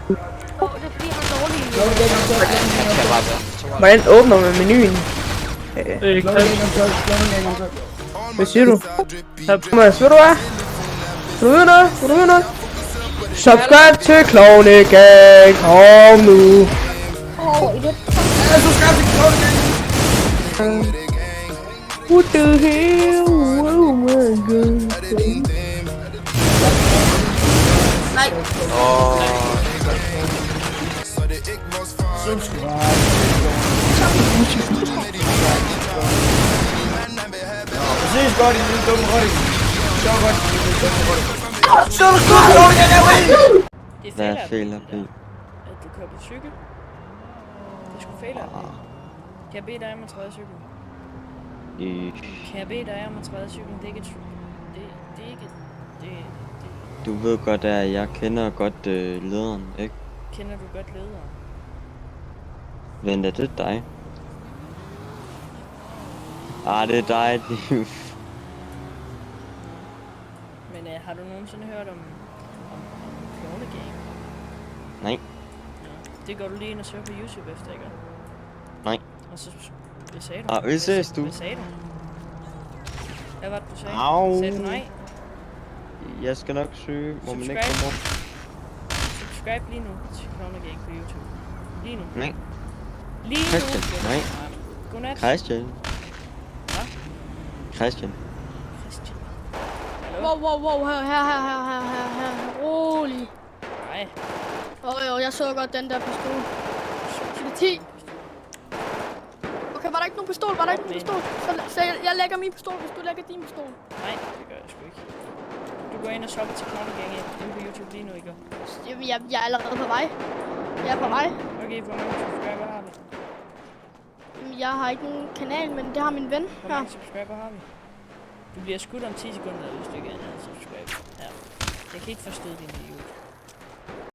Det er fordi, han er dårlig. Hvordan åbner man menuen? Hvad siger du? Thomas, ved du hvad? Vil du høre noget? Vil du høre noget? Subscribe til Klovne Gang. Kom nu. What the hell? Oh my god. Nej. Præcis godt i lille dumme rotte. Så godt i lille dumme rotte. Hvad er fejler, P? At du kører på cykel. Det skulle fejle. Kan jeg bede dig om at træde cyklen? Kan jeg bede dig om at træde cyklen? Det er ikke et... Det er ikke... Det... Du ved godt, at jeg kender godt lederen, ikke? Kender du godt lederen? Vent, er det dig? Det er dig, Men har du nogensinde hørt om Klovne Gang? Nej. Ja. Det går du lige ind og søger på YouTube efter, ikke? Nej. Og så... Hvad sagde du? Hvad ses du? Hvad sagde du? Hvad var det, du sagde? Au. Sagde du nej? Jeg skal nok søge, må man ikke komme op. Subscribe lige nu til Klovne Gang på YouTube. Lige nu. Nej. Lige Christian, nu. nej. Godnat. Christian. Hvad? Christian. Christian. Hallo? Wow, her. Rolig. Nej. Jeg så godt den der pistol. Politi. Okay, var der ikke nogen pistol? Så jeg lægger min pistol, hvis du lægger din pistol. Nej, det gør jeg sgu ikke. Du går ind og shopper til Klovne Gang inde på YouTube lige nu, ikke? Jeg er allerede på vej. Jeg er på vej. Okay, hvor mange subscriber har vi? Jeg har ikke nogen kanal, men det har min ven Hvor her. mange subscriber har vi? Du bliver skudt om 10 sekunder, hvis du ikke er subscriber. Ja. Jeg kan ikke forstå din idiot.